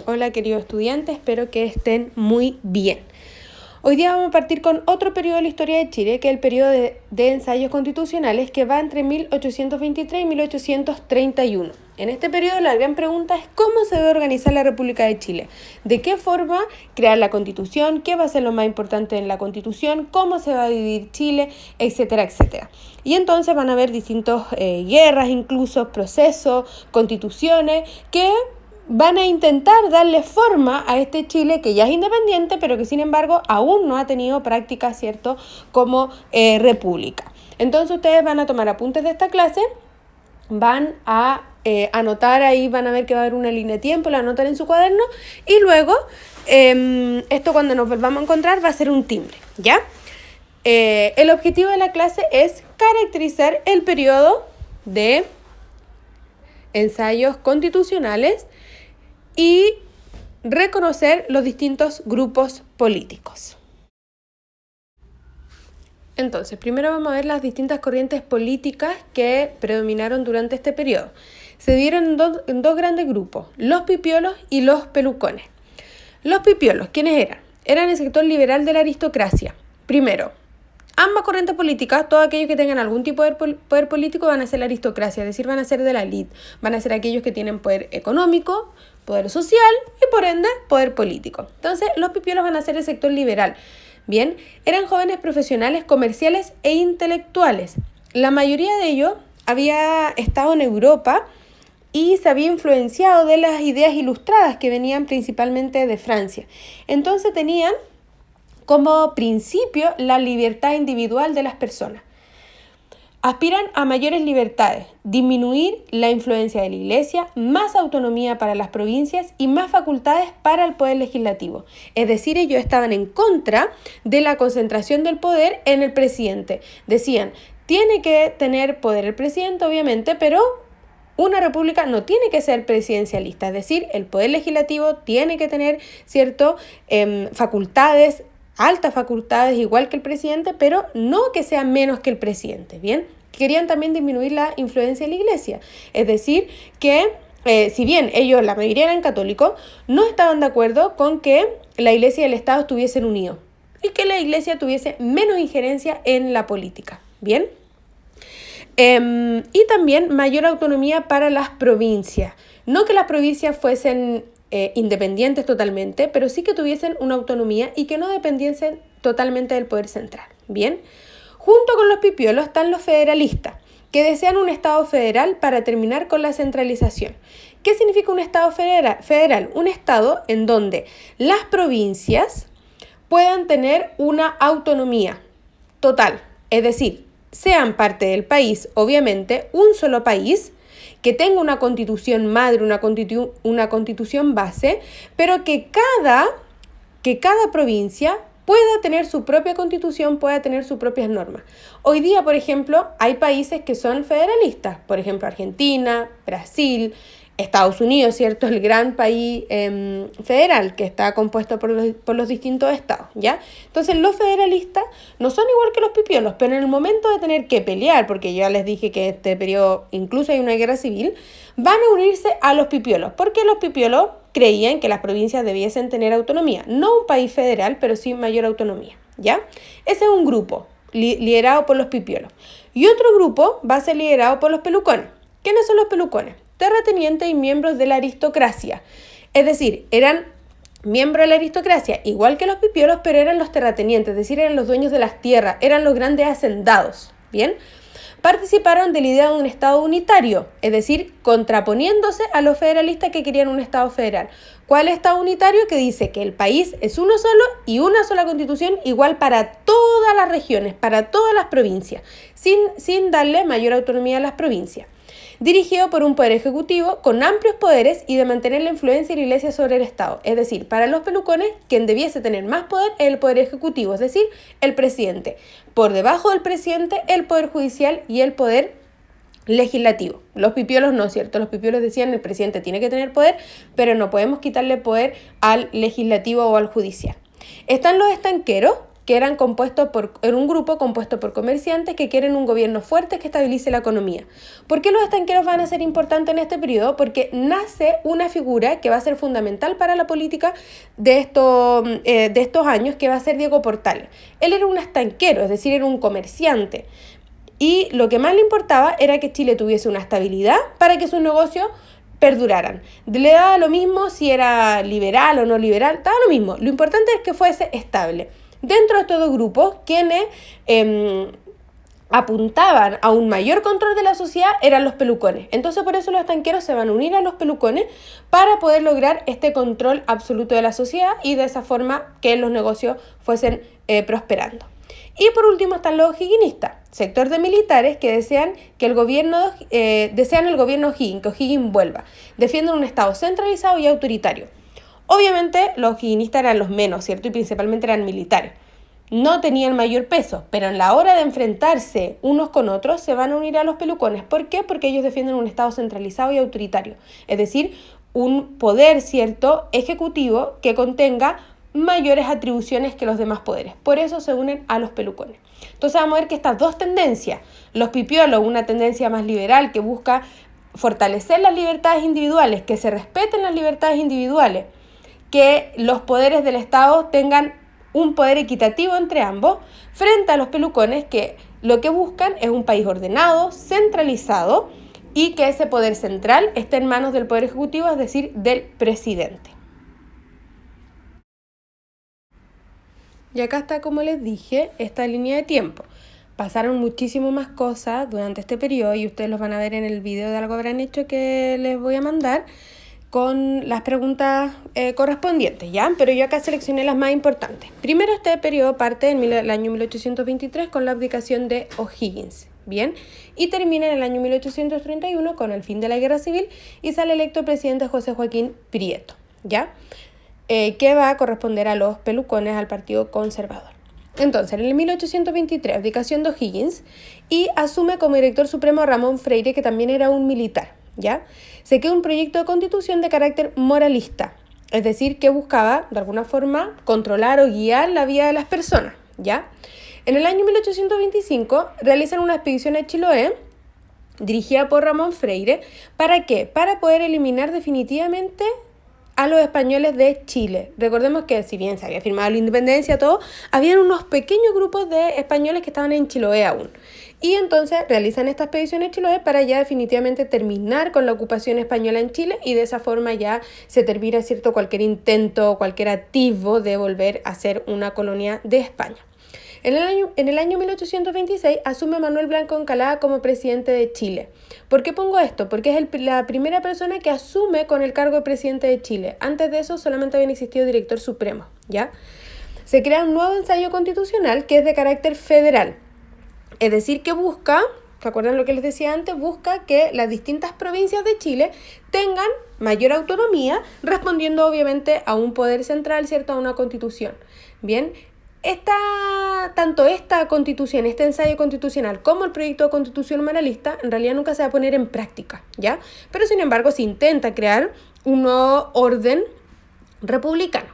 Hola queridos estudiantes, espero que estén muy bien. Hoy día vamos a partir con otro periodo de la historia de Chile, que es el periodo de ensayos constitucionales, que va entre 1823 y 1831. En este periodo la gran pregunta es cómo se debe organizar la República de Chile, de qué forma crear la Constitución, qué va a ser lo más importante en la Constitución, cómo se va a dividir Chile, etcétera, etcétera. Y entonces van a haber distintas guerras, incluso procesos, constituciones, que van a intentar darle forma a este Chile que ya es independiente, pero que sin embargo aún no ha tenido práctica, ¿cierto?, como república. Entonces ustedes van a tomar apuntes de esta clase, van a anotar ahí, van a ver que va a haber una línea de tiempo, la anotan en su cuaderno y luego esto cuando nos volvamos a encontrar va a ser un timbre, ¿ya? El objetivo de la clase es caracterizar el periodo de ensayos constitucionales y reconocer los distintos grupos políticos. Entonces, primero vamos a ver las distintas corrientes políticas que predominaron durante este periodo. Se dieron en dos grandes grupos, los pipiolos y los pelucones. Los pipiolos, ¿quiénes eran? Eran el sector liberal de la aristocracia. Primero, ambas corrientes políticas, todos aquellos que tengan algún tipo de poder político van a ser la aristocracia, es decir, van a ser de la élite, van a ser aquellos que tienen poder económico, poder social y por ende poder político. Entonces los pipiolos van a ser el sector liberal. Bien, eran jóvenes profesionales, comerciales e intelectuales. La mayoría de ellos había estado en Europa y se había influenciado de las ideas ilustradas que venían principalmente de Francia. Entonces tenían como principio la libertad individual de las personas. Aspiran a mayores libertades, disminuir la influencia de la Iglesia, más autonomía para las provincias y más facultades para el poder legislativo. Es decir, ellos estaban en contra de la concentración del poder en el presidente. Decían, tiene que tener poder el presidente, obviamente, pero una república no tiene que ser presidencialista. Es decir, el poder legislativo tiene que tener, ¿cierto?, facultades, altas facultades igual que el presidente, pero no que sea menos que el presidente, ¿bien? Querían también disminuir la influencia de la Iglesia, es decir, que si bien ellos, la mayoría eran católicos, no estaban de acuerdo con que la Iglesia y el Estado estuviesen unidos y que la Iglesia tuviese menos injerencia en la política, ¿bien? Y también mayor autonomía para las provincias, no que las provincias fuesen independientes totalmente, pero sí que tuviesen una autonomía y que no dependiesen totalmente del poder central. Bien, junto con los pipiolos están los federalistas, que desean un Estado federal para terminar con la centralización. ¿Qué significa un Estado federal? Un Estado en donde las provincias puedan tener una autonomía total, es decir, sean parte del país, obviamente, un solo país, que tenga una constitución madre, una constitución base, pero que cada provincia pueda tener su propia constitución, pueda tener sus propias normas. Hoy día, por ejemplo, hay países que son federalistas, por ejemplo, Argentina, Brasil, Estados Unidos, ¿cierto? El gran país federal que está compuesto por los distintos estados, ¿ya? Entonces, los federalistas no son igual que los pipiolos, pero en el momento de tener que pelear, porque ya les dije que en este periodo incluso hay una guerra civil, van a unirse a los pipiolos, porque los pipiolos creían que las provincias debiesen tener autonomía, no un país federal, pero sí mayor autonomía, ¿ya? Ese es un grupo liderado por los pipiolos. Y otro grupo va a ser liderado por los pelucones. ¿Quiénes son los pelucones? Terratenientes y miembros de la aristocracia. Es decir, eran miembros de la aristocracia, igual que los pipiolos, pero eran los terratenientes, es decir, eran los dueños de las tierras, eran los grandes hacendados, ¿bien? Participaron de la idea de un Estado unitario, es decir, contraponiéndose a los federalistas que querían un Estado federal. ¿Cuál Estado unitario? Que dice que el país es uno solo y una sola constitución igual para todas las regiones, para todas las provincias, sin darle mayor autonomía a las provincias. Dirigido por un poder ejecutivo con amplios poderes y de mantener la influencia de la Iglesia sobre el Estado. Es decir, para los pelucones, quien debiese tener más poder es el poder ejecutivo, es decir, el presidente. Por debajo del presidente, el poder judicial y el poder legislativo. Los pipiolos no, ¿cierto? Los pipiolos decían el presidente tiene que tener poder, pero no podemos quitarle poder al legislativo o al judicial. Están los estanqueros, que era un grupo compuesto por comerciantes que quieren un gobierno fuerte que estabilice la economía. ¿Por qué los estanqueros van a ser importantes en este periodo? Porque nace una figura que va a ser fundamental para la política de estos años, que va a ser Diego Portales. Él era un estanquero, es decir, era un comerciante. Y lo que más le importaba era que Chile tuviese una estabilidad para que sus negocios perduraran. Le daba lo mismo si era liberal o no liberal, daba lo mismo. Lo importante es que fuese estable. Dentro de estos dos grupos, quienes apuntaban a un mayor control de la sociedad eran los pelucones. Entonces por eso los estanqueros se van a unir a los pelucones para poder lograr este control absoluto de la sociedad y de esa forma que los negocios fuesen prosperando. Y por último están los o'higginistas, sector de militares que desean el gobierno O'Higgins, que O'Higgins vuelva. Defienden un Estado centralizado y autoritario. Obviamente los o'higginistas eran los menos, ¿cierto? Y principalmente eran militares. No tenían mayor peso, pero en la hora de enfrentarse unos con otros se van a unir a los pelucones. ¿Por qué? Porque ellos defienden un Estado centralizado y autoritario. Es decir, un poder, ¿cierto?, ejecutivo que contenga mayores atribuciones que los demás poderes. Por eso se unen a los pelucones. Entonces vamos a ver que estas dos tendencias, los pipiolos, una tendencia más liberal que busca fortalecer las libertades individuales, que se respeten las libertades individuales, que los poderes del Estado tengan un poder equitativo entre ambos, frente a los pelucones que lo que buscan es un país ordenado, centralizado y que ese poder central esté en manos del poder ejecutivo, es decir, del presidente. Y acá está, como les dije, esta línea de tiempo. Pasaron muchísimas más cosas durante este periodo y ustedes los van a ver en el video de Algo Habrán Hecho que les voy a mandar con las preguntas correspondientes, ¿ya? Pero yo acá seleccioné las más importantes. Primero, este periodo parte en el año 1823 con la abdicación de O'Higgins, ¿bien? Y termina en el año 1831 con el fin de la Guerra Civil y sale electo el presidente José Joaquín Prieto, ¿ya? Que va a corresponder a los pelucones, al Partido Conservador. Entonces, en el 1823, abdicación de O'Higgins y asume como director supremo a Ramón Freire, que también era un militar, ¿ya? Se queda un proyecto de constitución de carácter moralista, es decir, que buscaba, de alguna forma, controlar o guiar la vida de las personas, ¿ya? En el año 1825 realizan una expedición a Chiloé, dirigida por Ramón Freire. ¿Para qué? Para poder eliminar definitivamente a los españoles de Chile. Recordemos que si bien se había firmado la independencia, todo, habían unos pequeños grupos de españoles que estaban en Chiloé aún. Y entonces realizan esta expedición a Chiloé para ya definitivamente terminar con la ocupación española en Chile y de esa forma ya se termina, ¿cierto?, cualquier intento, cualquier atisbo de volver a ser una colonia de España. En el año 1826 asume Manuel Blanco Encalada como presidente de Chile. ¿Por qué pongo esto? Porque es la primera persona que asume con el cargo de presidente de Chile. Antes de eso solamente habían existido director supremo, ¿ya? Se crea un nuevo ensayo constitucional que es de carácter federal. Es decir, que busca, ¿se acuerdan lo que les decía antes? Busca que las distintas provincias de Chile tengan mayor autonomía, respondiendo obviamente a un poder central, ¿cierto?, a una constitución. Bien, tanto esta constitución, este ensayo constitucional como el proyecto de constitución moralista en realidad nunca se va a poner en práctica, ¿ya? Pero sin embargo se intenta crear un nuevo orden republicano.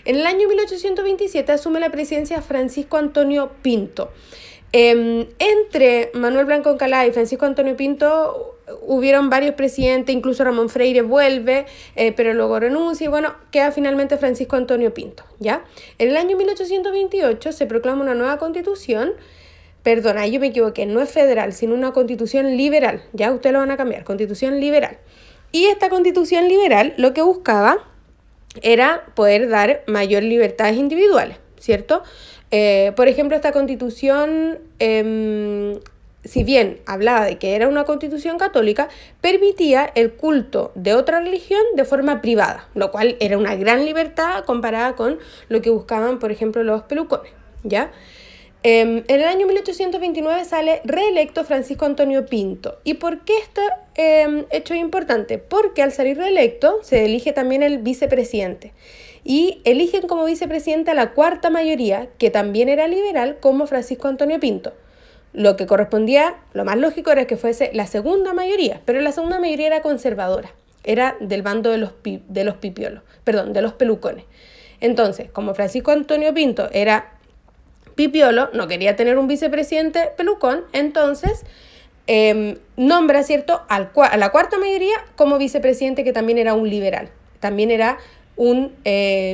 En el año 1827 asume la presidencia Francisco Antonio Pinto. Entre Manuel Blanco Encalada y Francisco Antonio Pinto hubieron varios presidentes, incluso Ramón Freire vuelve, pero luego renuncia y bueno, queda finalmente Francisco Antonio Pinto, ¿ya? En el año 1828 se proclama una nueva constitución, perdona, yo me equivoqué, no es federal, sino una constitución liberal, ya ustedes lo van a cambiar, constitución liberal. Y esta constitución liberal lo que buscaba era poder dar mayor libertades individuales, ¿cierto? Por ejemplo, esta constitución, si bien hablaba de que era una constitución católica, permitía el culto de otra religión de forma privada, lo cual era una gran libertad comparada con lo que buscaban, por ejemplo, los pelucones, ¿ya? En el año 1829 sale reelecto Francisco Antonio Pinto. ¿Y por qué este hecho es importante? Porque al salir reelecto se elige también el vicepresidente. Y eligen como vicepresidente a la cuarta mayoría, que también era liberal, como Francisco Antonio Pinto. Lo que correspondía, lo más lógico era que fuese la segunda mayoría, pero la segunda mayoría era conservadora, era del bando de los pelucones. Entonces, como Francisco Antonio Pinto era Pipiolo no quería tener un vicepresidente pelucón, entonces nombra, ¿cierto?, a la cuarta mayoría como vicepresidente, que también era un liberal, también era un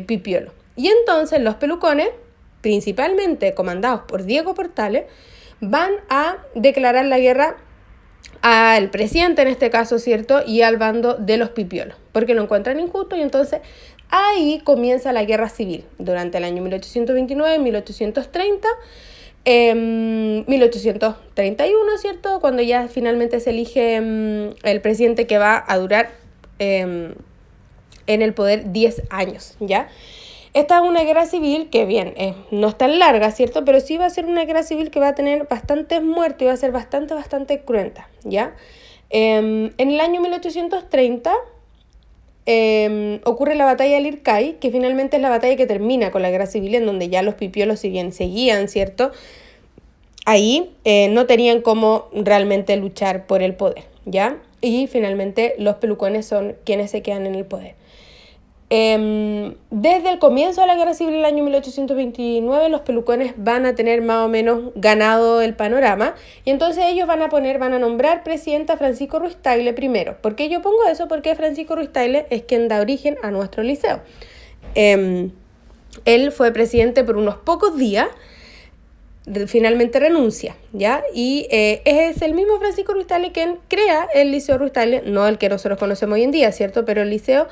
Pipiolo. Y entonces los pelucones, principalmente comandados por Diego Portales, van a declarar la guerra al presidente en este caso, ¿cierto?, y al bando de los Pipiolos, porque lo encuentran injusto, y entonces ahí comienza la guerra civil durante el año 1829, 1830, 1831, ¿cierto?, cuando ya finalmente se elige el presidente que va a durar en el poder 10 años, ¿ya? Esta es una guerra civil que, bien, no es tan larga, ¿cierto? Pero sí va a ser una guerra civil que va a tener bastantes muertes y va a ser bastante cruenta, ¿ya? En el año 1830 ocurre la batalla de Lircay, que finalmente es la batalla que termina con la guerra civil, en donde ya los Pipiolos, si bien seguían, ¿cierto?, ahí no tenían cómo realmente luchar por el poder, ¿ya? Y finalmente los pelucones son quienes se quedan en el poder. Desde el comienzo de la guerra civil del año 1829, los pelucones van a tener más o menos ganado el panorama, y entonces ellos van a nombrar presidenta a Francisco Ruiz Tagle primero. ¿Por qué yo pongo eso? Porque Francisco Ruiz Tagle es quien da origen a nuestro liceo. Él fue presidente por unos pocos días, finalmente renuncia, ¿ya? Y es el mismo Francisco Ruiz Tagle quien crea el Liceo Ruiz Tagle, no el que nosotros conocemos hoy en día, ¿cierto? Pero el liceo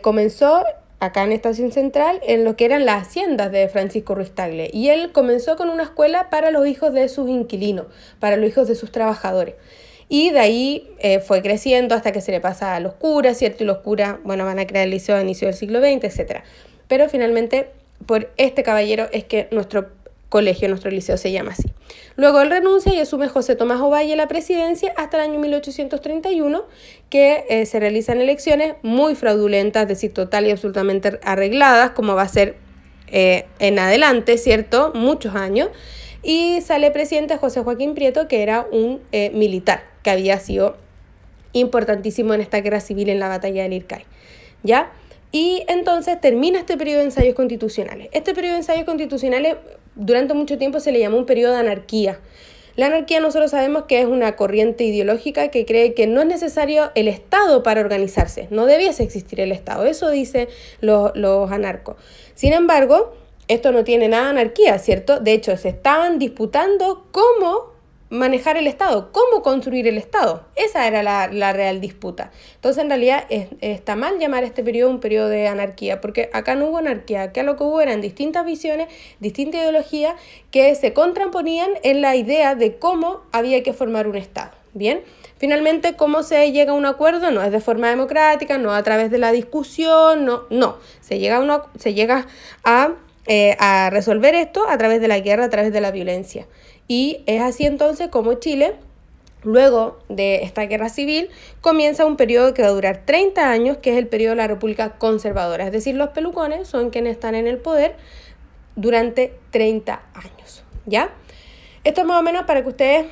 comenzó acá en Estación Central en lo que eran las haciendas de Francisco Ruiz Tagle, y él comenzó con una escuela para los hijos de sus inquilinos, para los hijos de sus trabajadores. Y de ahí fue creciendo hasta que se le pasa a los curas, ¿cierto? Y los curas, bueno, van a crear el liceo a inicio del siglo XX, etc. Pero finalmente, por este caballero es que nuestro liceo se llama así. Luego él renuncia y asume José Tomás Ovalle la presidencia hasta el año 1831, que se realizan elecciones muy fraudulentas, es decir, total y absolutamente arregladas, como va a ser en adelante, ¿cierto?, muchos años, y sale presidente José Joaquín Prieto, que era un militar, que había sido importantísimo en esta guerra civil en la batalla de Lircay, ¿ya? Y entonces termina este periodo de ensayos constitucionales. Este periodo de ensayos constitucionales durante mucho tiempo se le llamó un periodo de anarquía. La anarquía nosotros sabemos que es una corriente ideológica que cree que no es necesario el Estado para organizarse, no debiese existir el Estado, eso dicen los anarcos. Sin embargo, esto no tiene nada de anarquía, ¿cierto? De hecho, se estaban disputando cómo manejar el Estado, cómo construir el Estado. Esa era la real disputa. Entonces, en realidad, está mal llamar este periodo un periodo de anarquía, porque acá no hubo anarquía, acá lo que hubo eran distintas visiones, distintas ideologías que se contraponían en la idea de cómo había que formar un Estado. Bien, finalmente, ¿cómo se llega a un acuerdo? No es de forma democrática, no a través de la discusión, no. Se llega a resolver esto a través de la guerra, a través de la violencia. Y es así entonces como Chile, luego de esta guerra civil, comienza un periodo que va a durar 30 años, que es el periodo de la República Conservadora. Es decir, los pelucones son quienes están en el poder durante 30 años, ¿ya? Esto es más o menos para que ustedes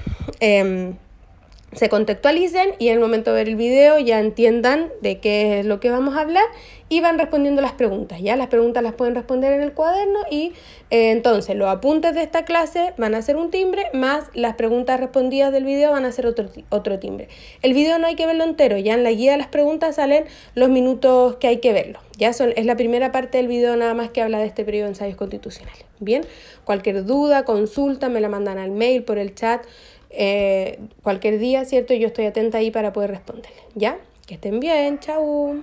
se contextualicen y en el momento de ver el video ya entiendan de qué es lo que vamos a hablar y van respondiendo las preguntas. Ya las preguntas las pueden responder en el cuaderno y entonces los apuntes de esta clase van a ser un timbre, más las preguntas respondidas del video van a ser otro timbre. El video no hay que verlo entero, ya en la guía de las preguntas salen los minutos que hay que verlo. Es la primera parte del video nada más que habla de este periodo de ensayos constitucionales. Bien, cualquier duda, consulta, me la mandan al mail, por el chat, cualquier día, ¿cierto? Yo estoy atenta ahí para poder responderle, ¿ya? Que estén bien, chau.